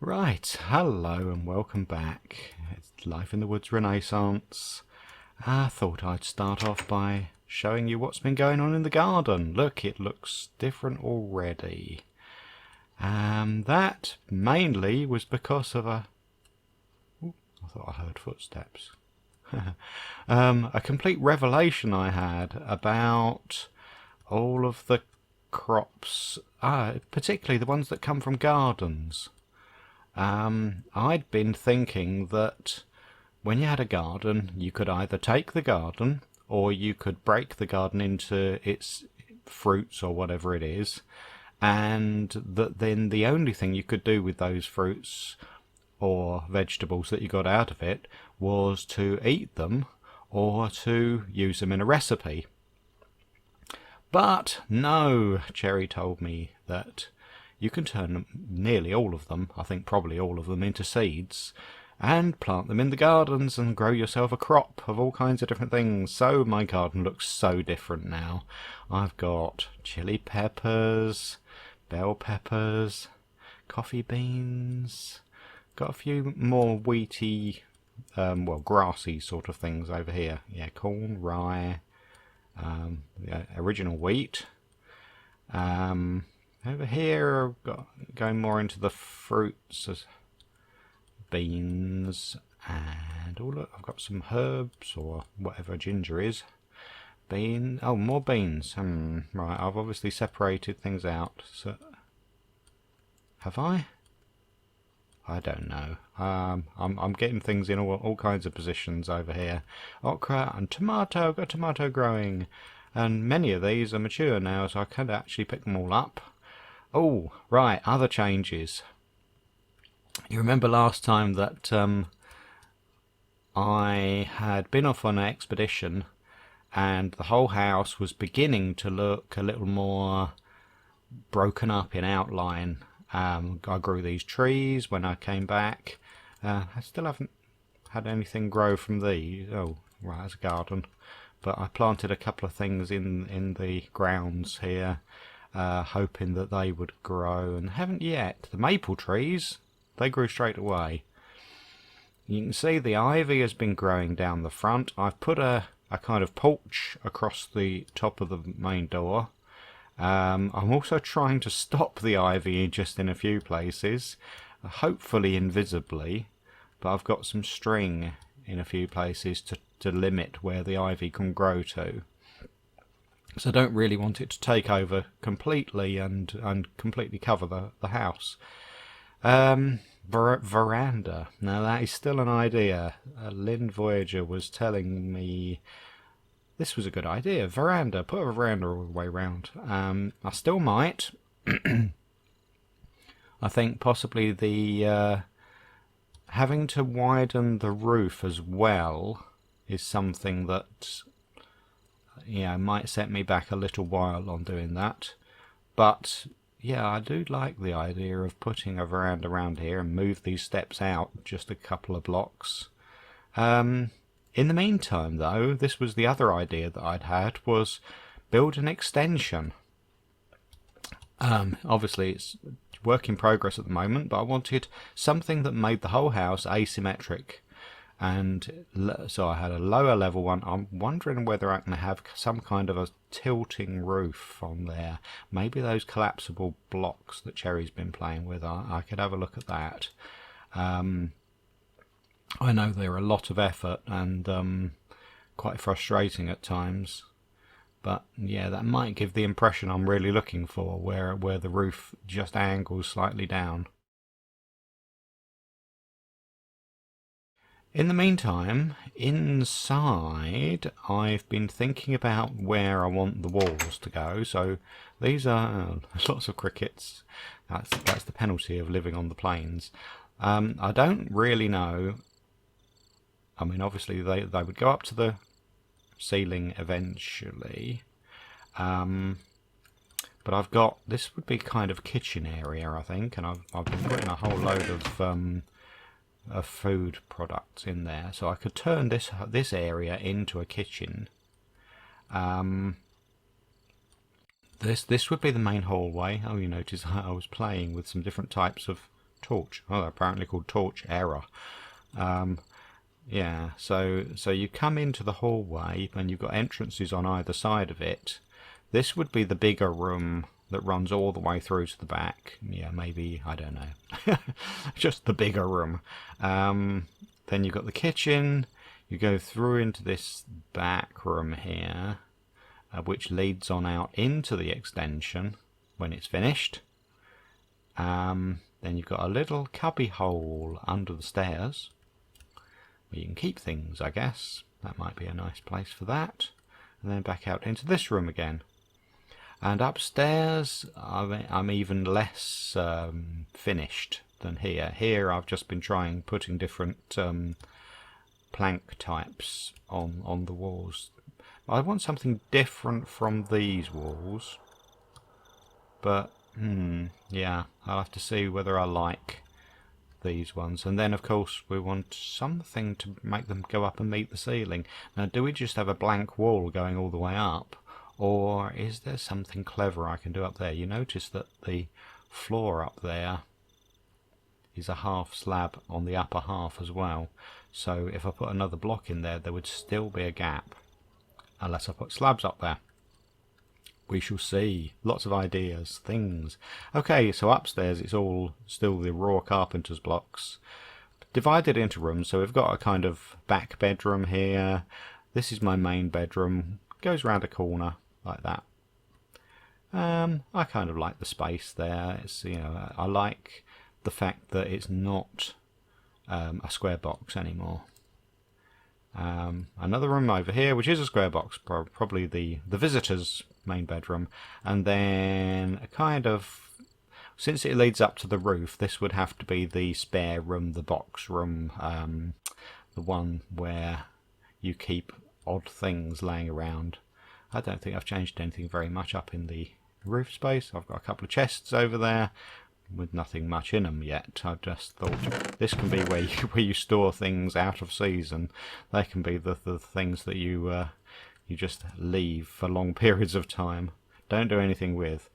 Right, hello and welcome back. It's Life in the Woods Renaissance. I thought I'd start off by showing you what's been going on in the garden. Look, it looks different already. That mainly was because of a... Ooh, I thought I heard footsteps. A complete revelation I had about all of the crops, particularly the ones that come from gardens. I'd been thinking that when you had a garden, you could either take the garden or you could break the garden into its fruits or whatever it is, and that then the only thing you could do with those fruits or vegetables that you got out of it was to eat them or to use them in a recipe. But no, Cherry told me that you can turn nearly all of them, I think probably all of them, into seeds and plant them in the gardens and grow yourself a crop of all kinds of different things. So my garden looks so different now. I've got chili peppers, bell peppers, coffee beans, got a few more wheaty, well, grassy sort of things over here. Yeah, corn, rye, original wheat. Over here, I've got going more into the fruits, as beans, and oh look, I've got some herbs or whatever ginger is. Oh, more beans. Right, I've obviously separated things out. So, have I? I don't know. I'm getting things in all kinds of positions over here. Okra and tomato. I've got tomato growing, and many of these are mature now, so I could actually pick them all up. Oh, right, other changes. You remember last time that I had been off on an expedition and the whole house was beginning to look a little more broken up in outline. I grew these trees when I came back. I still haven't had anything grow from these. Oh, right, that's a garden. But I planted a couple of things in the grounds here, hoping that they would grow, and haven't yet. The maple trees, they grew straight away. You can see the ivy has been growing down the front. I've put a kind of porch across the top of the main door. I'm also trying to stop the ivy just in a few places, hopefully invisibly, but I've got some string in a few places to limit where the ivy can grow to. So I don't really want it to take over completely and completely cover the house. Veranda. Now that is still an idea. Lynn Voyager was telling me this was a good idea. Veranda. Put a veranda all the way around. I still might. I think possibly the having to widen the roof as well is something that might set me back a little while on doing that. But yeah, I do like the idea of putting a veranda around here and move these steps out just a couple of blocks. In the meantime, though, this was the other idea that I'd had, was build an extension. Obviously, it's work in progress at the moment, but I wanted something that made the whole house asymmetric. And so I had a lower level one. I'm wondering whether I can have some kind of a tilting roof on there. Maybe those collapsible blocks that Cherry's been playing with. I could have a look at that. I know they're a lot of effort and quite frustrating at times. But yeah, that might give the impression I'm really looking for, where the roof just angles slightly down. In the meantime, inside, I've been thinking about where I want the walls to go. So these are lots of crickets. That's the penalty of living on the plains. I don't really know. I mean, obviously they would go up to the ceiling eventually. But I've got, this would be kind of kitchen area, I think, and I've been putting a whole load of food products in there, so I could turn this area into a kitchen. This would be the main hallway. Oh, you notice I was playing with some different types of torch. Oh, they're apparently called torch error. Yeah, so you come into the hallway and you've got entrances on either side of it. This would be the bigger room that runs all the way through to the back. Yeah, maybe, I don't know. Just the bigger room. Then you've got the kitchen. You go through into this back room here, which leads on out into the extension when it's finished. Then you've got a little cubby hole under the stairs where you can keep things, I guess. That might be a nice place for that. And then back out into this room again. And upstairs, I'm even less finished than here. Here I've just been putting different plank types on the walls. I want something different from these walls. But, yeah, I'll have to see whether I like these ones. And then, of course, we want something to make them go up and meet the ceiling. Now, do we just have a blank wall going all the way up? Or is there something clever I can do up there? You notice that the floor up there is a half slab on the upper half as well. So if I put another block in there, there would still be a gap. Unless I put slabs up there. We shall see. Lots of ideas, things. Okay, so upstairs it's all still the raw carpenter's blocks. Divided into rooms, so we've got a kind of back bedroom here. This is my main bedroom. Goes round a corner like that. I kind of like the space there. It's, you know, I like the fact that it's not a square box anymore. Another room over here, which is a square box, probably the visitor's main bedroom, and then a kind of, since it leads up to the roof, this would have to be the spare room, the box room, the one where you keep odd things laying around. I don't think I've changed anything very much up in the roof space. I've got a couple of chests over there with nothing much in them yet. I just thought this can be where you store things out of season. They can be the things that you just leave for long periods of time. Don't do anything with.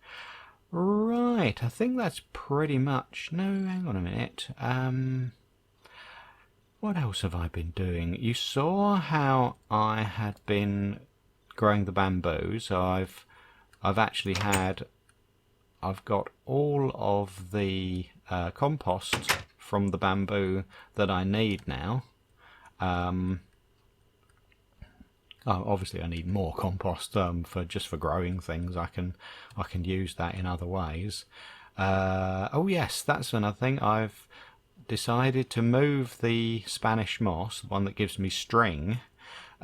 Right, I think that's pretty much... No, hang on a minute. What else have I been doing? You saw how I had been growing the bamboo. So I've actually had... I've got all of the compost from the bamboo that I need now. Obviously I need more compost for growing things. I can use that in other ways. Oh yes, that's another thing. I've decided to move the Spanish moss, the one that gives me string,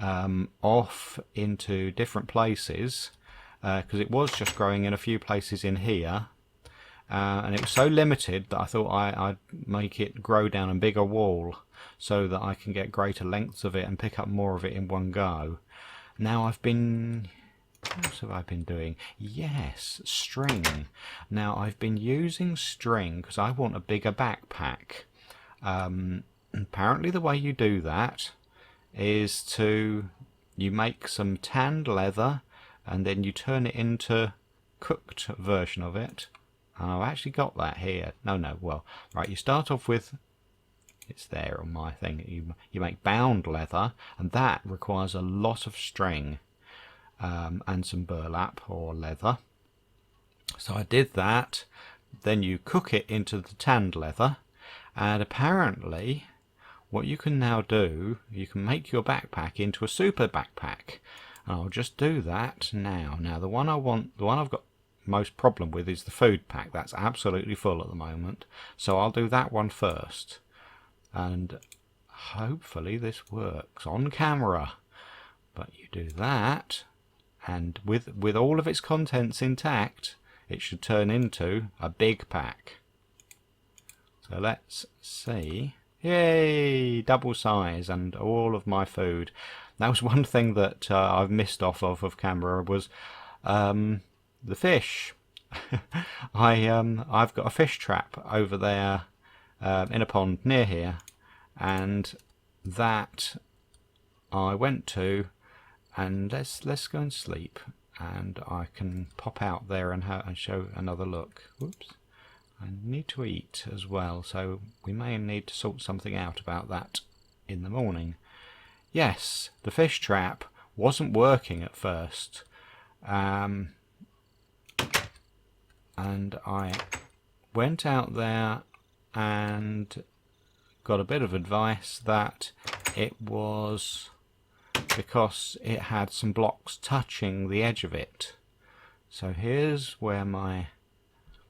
off into different places. Because it was just growing in a few places in here, and it was so limited that I thought I'd make it grow down a bigger wall so that I can get greater lengths of it and pick up more of it in one go. Now I've been... What else have I been doing? Yes, string. Now I've been using string because I want a bigger backpack. Apparently the way you do that is you make some tanned leather, and then you turn it into cooked version of it. I've actually got that here. No, well, right, you start off with, it's there on my thing, you make bound leather, and that requires a lot of string and some burlap or leather. So I did that, then you cook it into the tanned leather, and apparently what you can now do, you can make your backpack into a super backpack. I'll just do that now. Now the one I've got most problem with is the food pack. That's absolutely full at the moment. So I'll do that one first. And hopefully this works on camera. But you do that, and with all of its contents intact, it should turn into a big pack. So let's see. Yay! Double size and all of my food. That was one thing that I've missed off of camera was the fish. I've got a fish trap over there in a pond near here, and that I went to, and let's go and sleep, and I can pop out there and show another look. Whoops, I need to eat as well, so we may need to sort something out about that in the morning. Yes, the fish trap wasn't working at first, and I went out there and got a bit of advice that it was because it had some blocks touching the edge of it. So here's where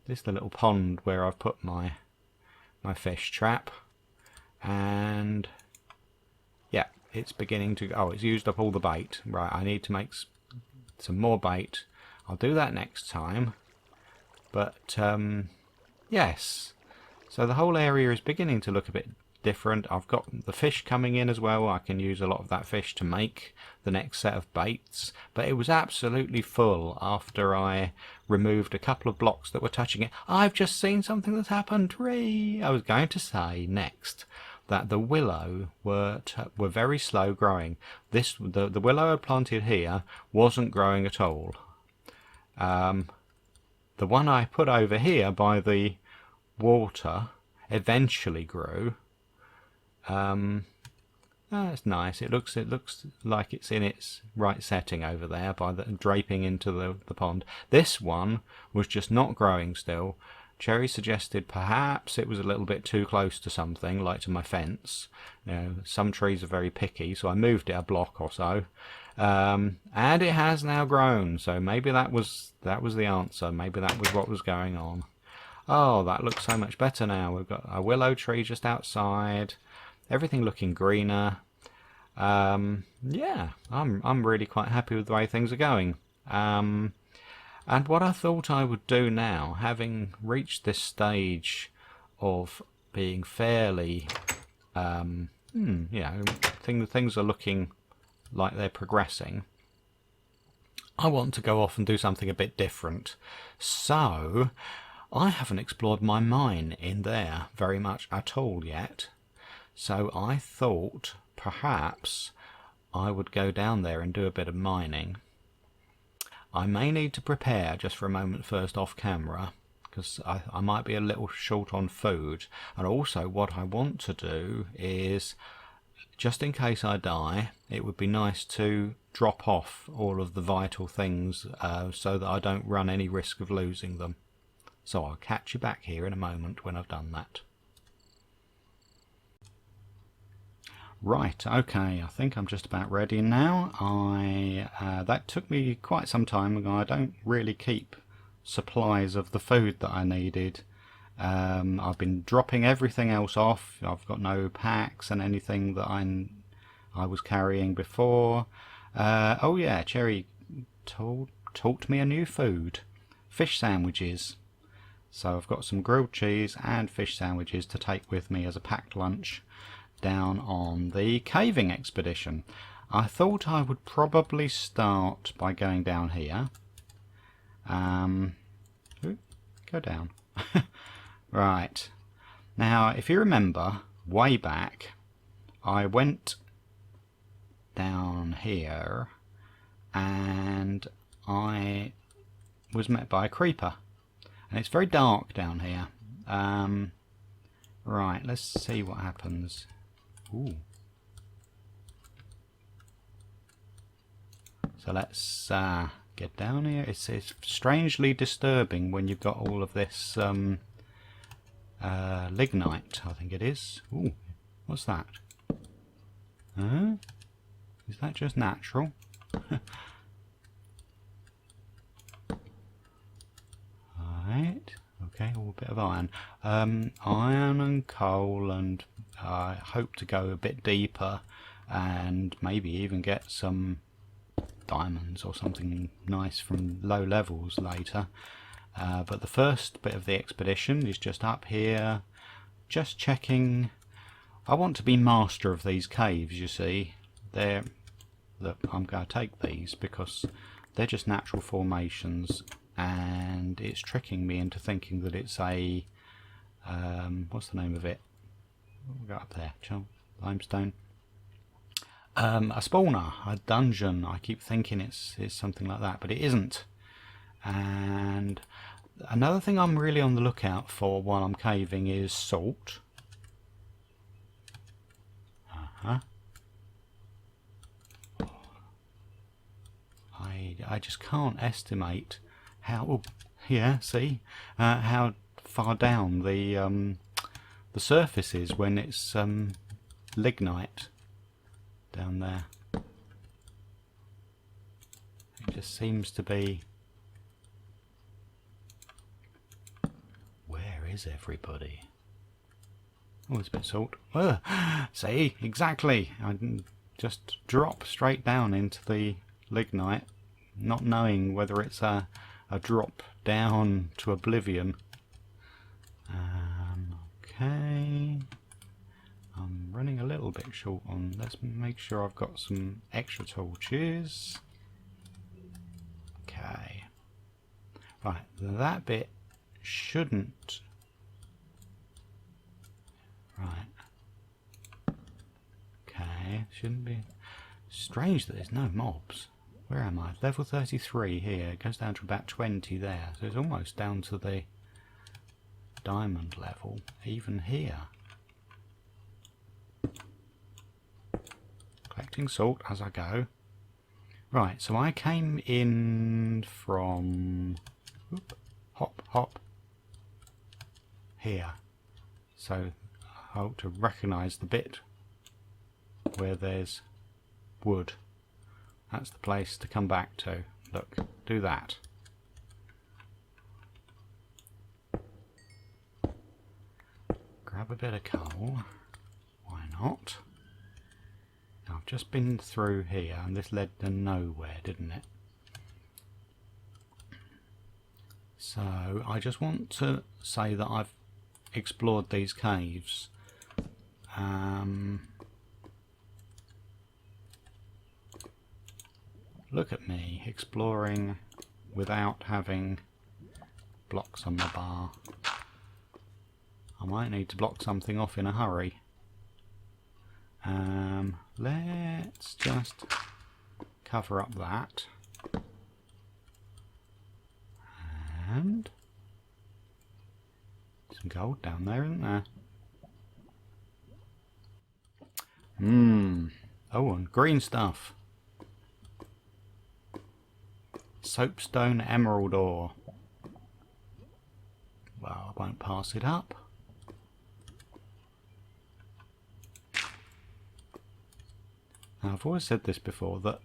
this is the little pond where I've put my fish trap, and yeah, it's beginning to, oh, it's used up all the bait. Right, I need to make some more bait. I'll do that next time. But yes, so the whole area is beginning to look a bit different. I've got the fish coming in as well. I can use a lot of that fish to make the next set of baits, but it was absolutely full after I removed a couple of blocks that were touching it. I've just seen something that's happened. I was going to say next that the willow were very slow growing. The willow I planted here wasn't growing at all. The one I put over here by the water eventually grew. That's nice. It looks like it's in its right setting over there by the draping into the pond. This one was just not growing still. Cherry suggested perhaps it was a little bit too close to something, like to my fence. You know, some trees are very picky, so I moved it a block or so. And it has now grown, so maybe that was the answer. Maybe that was what was going on. Oh, that looks so much better now. We've got a willow tree just outside. Everything looking greener. Yeah, I'm really quite happy with the way things are going. And what I thought I would do now, having reached this stage of being fairly, you know, things are looking like they're progressing, I want to go off and do something a bit different. So I haven't explored my mine in there very much at all yet. So I thought perhaps I would go down there and do a bit of mining. I may need to prepare just for a moment first off camera, because I might be a little short on food. And also what I want to do is, just in case I die, it would be nice to drop off all of the vital things so that I don't run any risk of losing them. So I'll catch you back here in a moment when I've done that. Right, okay, I think I'm just about ready now. That took me quite some time. I don't really keep supplies of the food that I needed. I've been dropping everything else off. I've got no packs and anything that I was carrying before. Oh yeah, Cherry taught me a new food. Fish sandwiches. So I've got some grilled cheese and fish sandwiches to take with me as a packed lunch down on the caving expedition. I thought I would probably start by going down here. Go down. Right. Now, if you remember, way back, I went down here and I was met by a creeper. And it's very dark down here. Right, let's see what happens. Ooh. So let's get down here. It's strangely disturbing when you've got all of this lignite, I think it is. Ooh, what's that? Is that just natural? Right. Okay, a bit of iron. Iron and coal, and I hope to go a bit deeper and maybe even get some diamonds or something nice from low levels later. But the first bit of the expedition is just up here, just checking. I want to be master of these caves, you see. Look, I'm going to take these because they're just natural formations, and it's tricking me into thinking that it's a what's the name of it? What we got up there? Limestone. A spawner, a dungeon. I keep thinking it's something like that, but it isn't. And Another thing I'm really on the lookout for while I'm caving is salt. I just can't estimate how, yeah, see, how far down the surface is when it's lignite down there. It just seems to be. Where is everybody? Oh, there's a bit of salt. See, exactly. I just drop straight down into the lignite, not knowing whether it's a drop down to oblivion. Okay. I'm running a little bit short on. Let's make sure I've got some extra torches. Okay. Right, that bit shouldn't. Right. Okay, shouldn't be. Strange that there's no mobs. Where am I? Level 33 here. It goes down to about 20 there. So it's almost down to the diamond level, even here. Collecting salt as I go. Right, so I came in from hop here. So I hope to recognise the bit where there's wood. That's the place to come back to. Look, do that. Grab a bit of coal. Why not? Now, I've just been through here and this led to nowhere, didn't it? So I just want to say that I've explored these caves. Look at me exploring without having blocks on my bar. I might need to block something off in a hurry. Let's just cover up that. And some gold down there, isn't there? Oh, and green stuff. Soapstone emerald ore. Well, I won't pass it up. Now, I've always said this before, that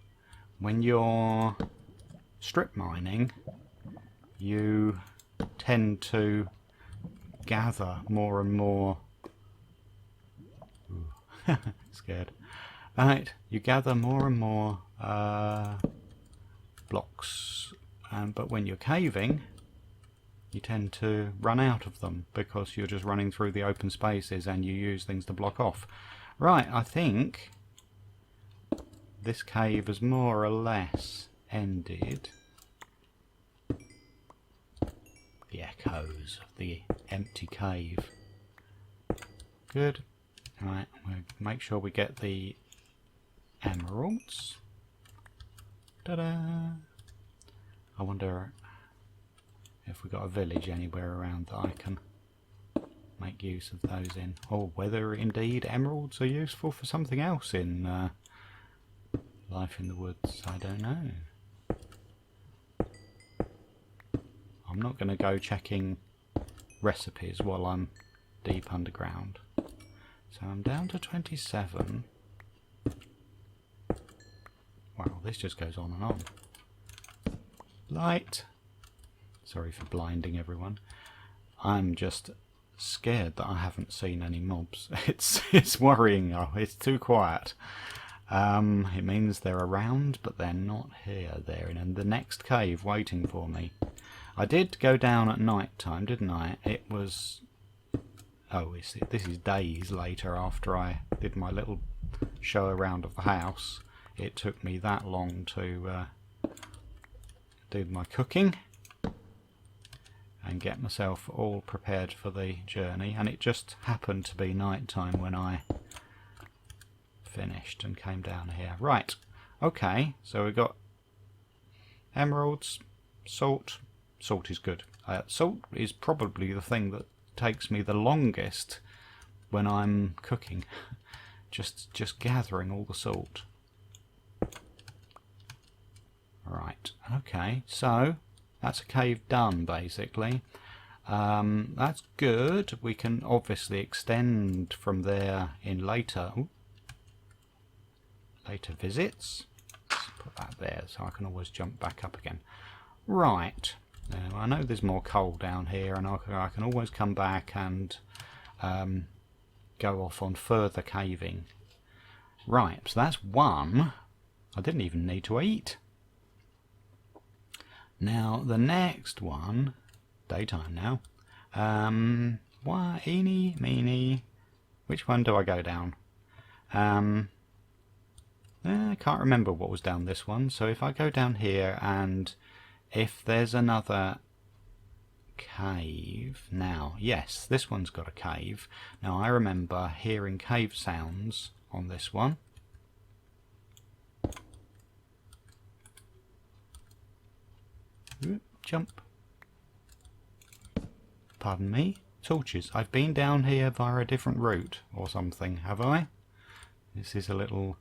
when you're strip mining, you tend to gather more and more. Ooh, scared. Right, you gather more and more blocks, but when you're caving, you tend to run out of them because you're just running through the open spaces and you use things to block off. Right, I think this cave has more or less ended. The echoes of the empty cave. Good. Right, we'll make sure we get the emeralds. Ta-da! I wonder if we've got a village anywhere around that I can make use of those in. Or whether indeed emeralds are useful for something else in life in the woods. I don't know. I'm not going to go checking recipes while I'm deep underground. So I'm down to 27. Wow, this just goes on and on. Light! Sorry for blinding everyone. I'm just scared that I haven't seen any mobs. It's worrying. Oh, it's too quiet. It means they're around, but they're not here. They're in the next cave waiting for me. I did go down at night time, didn't I? It was... Oh, this is days later after I did my little show around of the house. It took me that long to do my cooking and get myself all prepared for the journey, and it just happened to be night time when I finished and came down here. Right, okay, so we've got emeralds, salt. Salt is good. Salt is probably the thing that takes me the longest when I'm cooking. just gathering all the salt. Right, okay, so that's a cave done basically. That's good. We can obviously extend from there in later visits. Let's put that there so I can always jump back up again. Right, now I know there's more coal down here, and I can always come back and go off on further caving. Right, so that's one. I didn't even need to eat. Now the next one, daytime now. Why, eeny, meeny, which one do I go down? I can't remember what was down this one, so if I go down here, and if there's another cave, now yes, this one's got a cave. Now I remember hearing cave sounds on this one. Jump. Pardon me. Torches. I've been down here via a different route or something, have I? This is a little...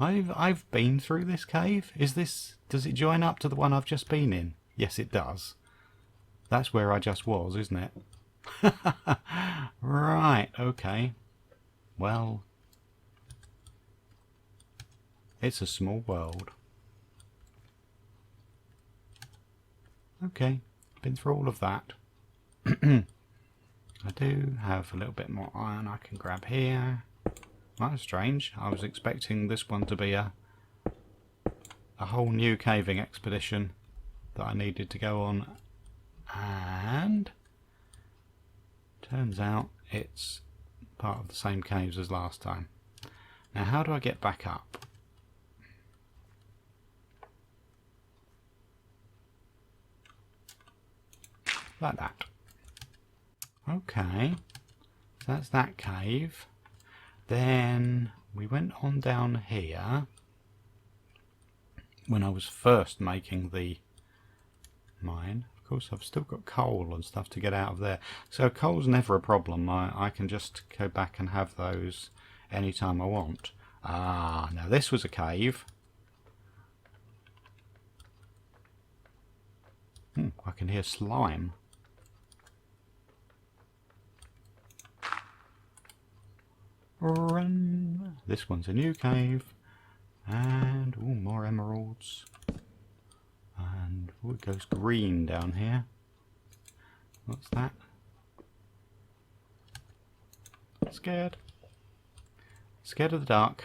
I've been through this cave. Does it join up to the one I've just been in? Yes, it does. That's where I just was, isn't it? Right, okay. Well, it's a small world. Okay, been through all of that. I do have a little bit more iron I can grab here. That's strange. I was expecting this one to be a whole new caving expedition that I needed to go on, and turns out it's part of the same caves as last time. Now how do I get back up? Like that. Okay, so that's that cave. Then we went on down here when I was first making the mine. Of course I've still got coal and stuff to get out of there, so coal's never a problem. I can just go back and have those anytime I want. Ah, now this was a cave. I can hear slime. Run. This one's a new cave, and more emeralds, and it goes green down here. What's that? Scared of the dark.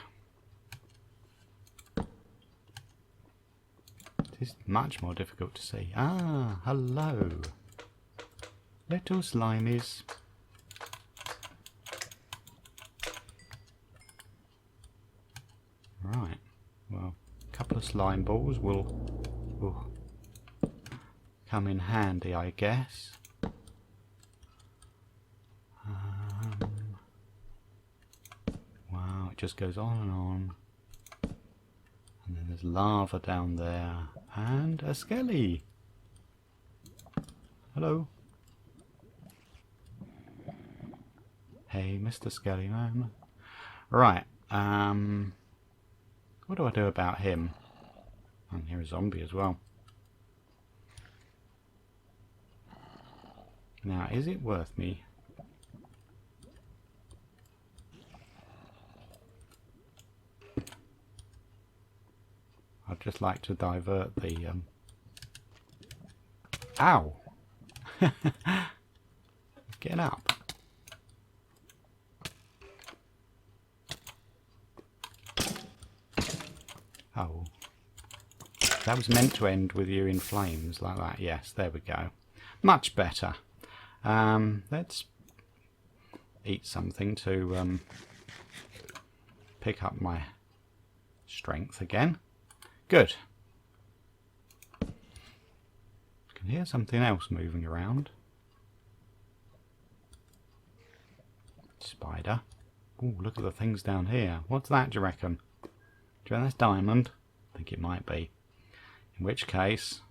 It is much more difficult to see. Ah, hello, little slimies. Right, well, a couple of slime balls will come in handy, I guess. Wow, it just goes on and on. And then there's lava down there, and a skelly. Hello. Hey, Mr. Skelly Man. Right, what do I do about him? And here a zombie as well. Now, is it worth me? I'd just like to divert the... Ow! Getting up. Oh. That was meant to end with you in flames like that. Yes, there we go. Much better. Let's eat something to pick up my strength again. Good. I can hear something else moving around. Spider. Oh, look at the things down here. What's that, do you reckon? Do you reckon that's diamond? I think it might be. In which case,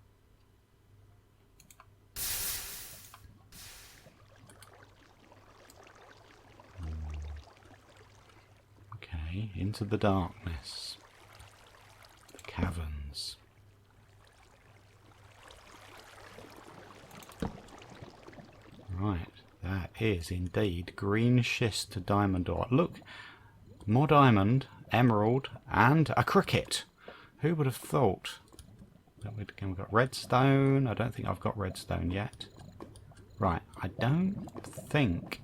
Okay, into the darkness. The caverns. Right, that is indeed green schist diamond ore. Look, more diamond, emerald, and a cricket. Who would have thought? We've got redstone. I don't think I've got redstone yet. Right, I don't think...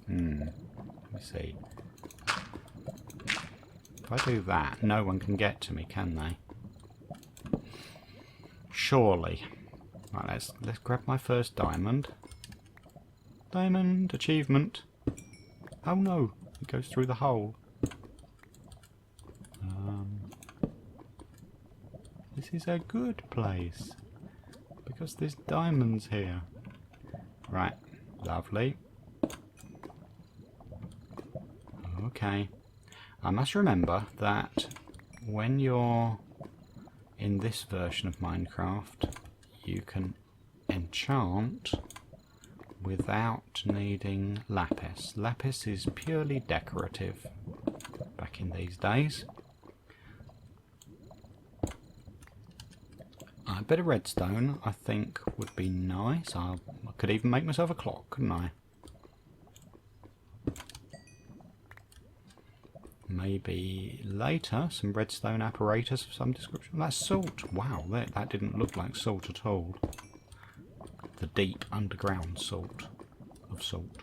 let me see. If I do that, no one can get to me, can they? Surely. Right, let's grab my first diamond. Diamond achievement. Oh no, it goes through the hole. This is a good place because there's diamonds here. Right, lovely. Okay, I must remember that when you're in this version of Minecraft, you can enchant without needing lapis. Lapis is purely decorative back in these days. A bit of redstone I think would be nice. I could even make myself a clock, couldn't I? Maybe later some redstone apparatus of some description. That's salt. Wow, that didn't look like salt at all. The deep underground salt of salt.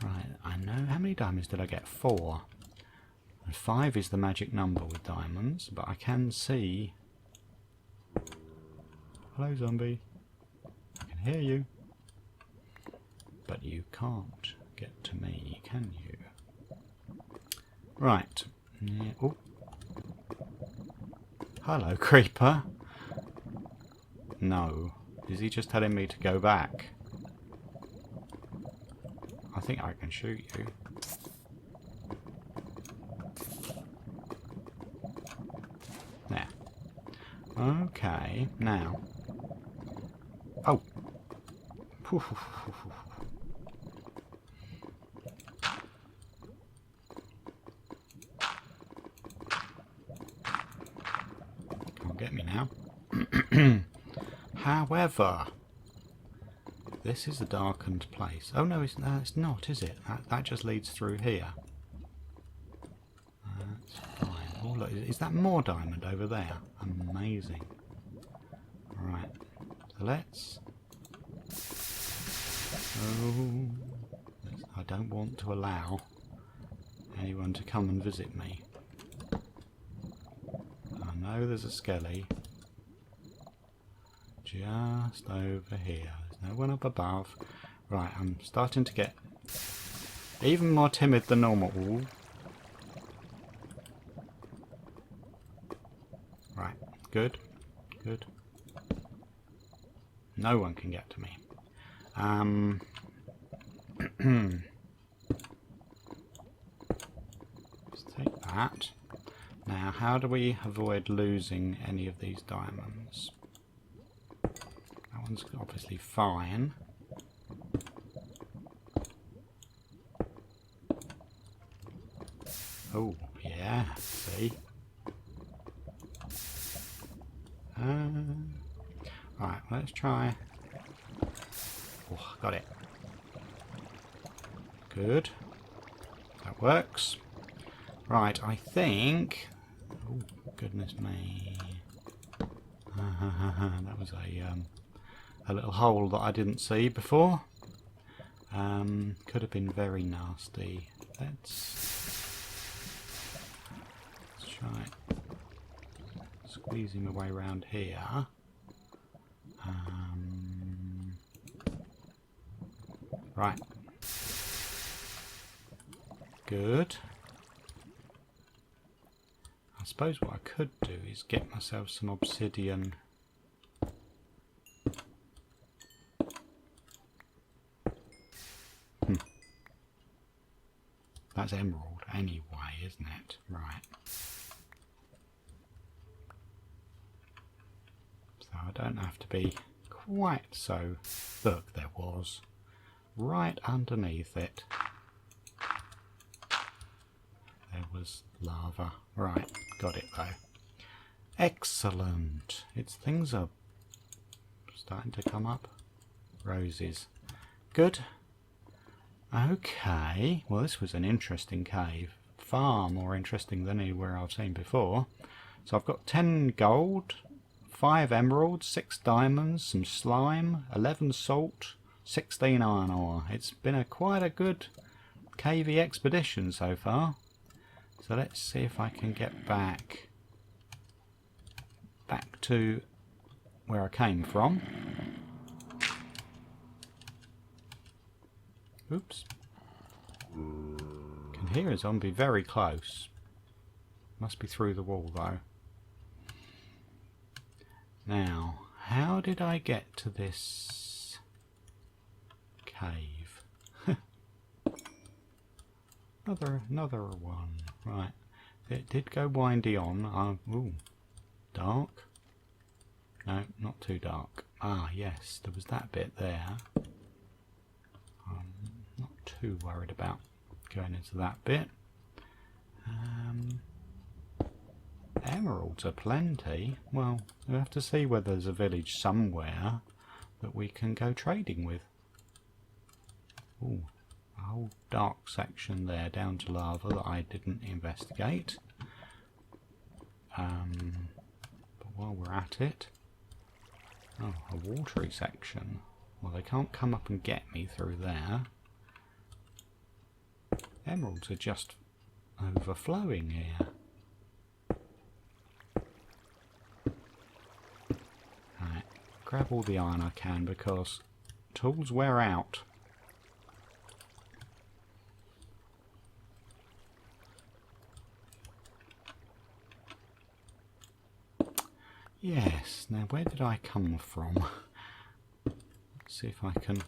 Right, I know. How many diamonds did I get? 4. And 5 is the magic number with diamonds, but I can see... Hello, zombie. I can hear you. But you can't get to me, can you? Right. Yeah. Oh. Hello, creeper. No. Is he just telling me to go back? I think I can shoot you. There. Okay, now. Oh. Can't get me now. However, this is a darkened place. Oh no, it's not, is it? That just leads through here. That's fine. Oh look, is that more diamond over there? Amazing. Right, so let's... Oh, I don't want to allow anyone to come and visit me. I know there's a skelly just over here. There's no one up above. Right, I'm starting to get even more timid than normal. Ooh. Right, good, good. No one can get to me. Let's take that. Now, how do we avoid losing any of these diamonds? That one's obviously fine. Oh, yeah, see? Right, let's try... Oh, got it. Good. That works. Right, I think... Oh, goodness me. That was a little hole that I didn't see before. Could have been very nasty. Let's try squeezing my way around here. Right. Good. I suppose what I could do is get myself some obsidian. That's emerald anyway, isn't it? Right. So I don't have to be quite so... Look, there was. Right underneath it. was lava. Right, got it though. Excellent. Things are starting to come up. Roses. Good. Okay, well this was an interesting cave. Far more interesting than anywhere I've seen before. So I've got 10 gold, 5 emeralds, 6 diamonds, some slime, 11 salt, 16 iron ore. It's been quite a good cavey expedition so far. So let's see if I can get back to where I came from. Oops. Can hear a zombie very close. Must be through the wall though. Now, how did I get to this cave? another one. Right. It did go windy on. Ooh. Dark? No, not too dark. Ah, yes, there was that bit there. I'm not too worried about going into that bit. Emeralds are plenty. Well, we'll have to see whether there's a village somewhere that we can go trading with. Ooh, a whole dark section there down to lava that I didn't investigate. But while we're at it... Oh, a watery section. Well, they can't come up and get me through there. Emeralds are just overflowing here. Right, grab all the iron I can because tools wear out. Yes, now where did I come from? Let's see if I can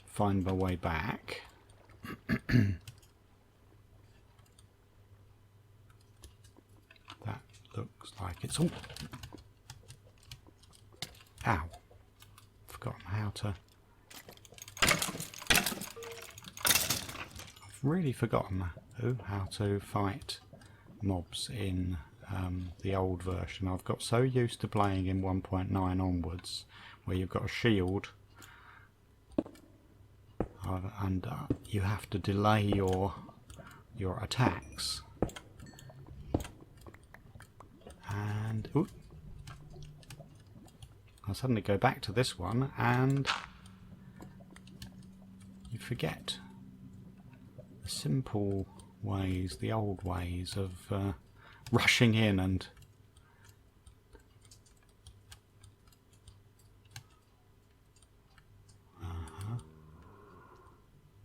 find my way back. That looks like it's all... Ow. Forgotten how to... I've really forgotten how to fight mobs in the old version. I've got so used to playing in 1.9 onwards, where you've got a shield and you have to delay your attacks. And ooh, I suddenly go back to this one and you forget the simple ways, the old ways of rushing in and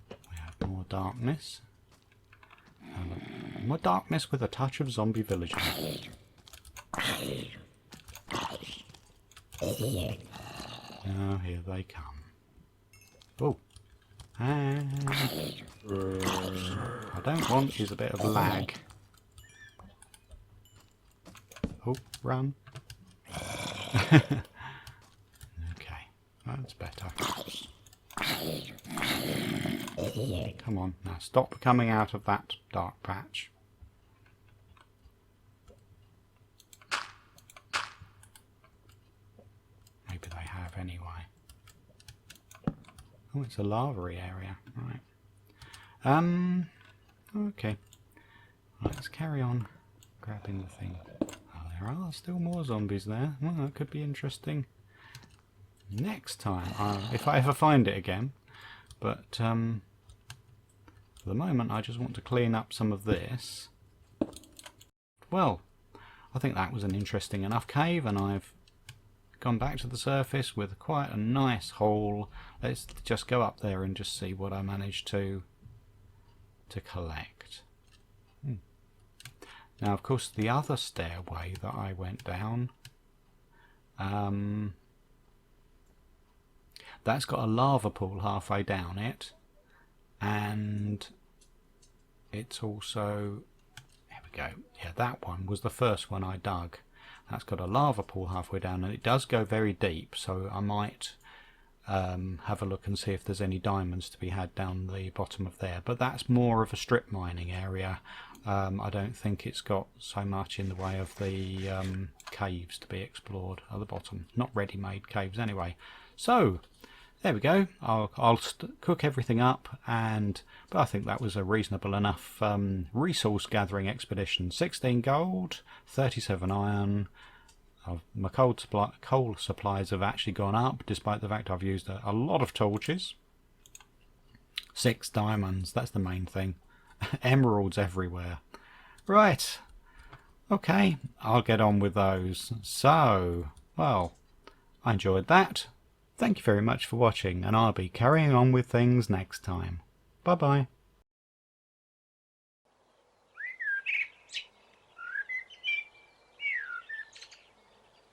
we have more darkness. More darkness with a touch of zombie villagers. Oh, here they come. Oh, and I don't want is a bit of lag. Oh, run. Okay, that's better. Come on, now stop coming out of that dark patch. Maybe they have anyway. Oh, it's a lava-y area. Right. Okay. Right, let's carry on grabbing the thing. There are still more zombies there. Well, that could be interesting next time, if I ever find it again. But for the moment I just want to clean up some of this. Well, I think that was an interesting enough cave, and I've gone back to the surface with quite a nice hole. Let's just go up there and just see what I managed to collect. Now, of course, the other stairway that I went down, that's got a lava pool halfway down it, and it's also, there we go, yeah, that one was the first one I dug. That's got a lava pool halfway down, and it does go very deep, so I might have a look and see if there's any diamonds to be had down the bottom of there. But that's more of a strip mining area. I don't think it's got so much in the way of the caves to be explored at the bottom. Not ready-made caves anyway. So there we go. I'll cook everything up, but I think that was a reasonable enough resource gathering expedition. 16 gold, 37 iron. My coal supplies have actually gone up, despite the fact I've used a lot of torches. 6 diamonds, that's the main thing. Emeralds everywhere. Right. Okay, I'll get on with those. So, well, I enjoyed that. Thank you very much for watching, and I'll be carrying on with things next time. Bye bye.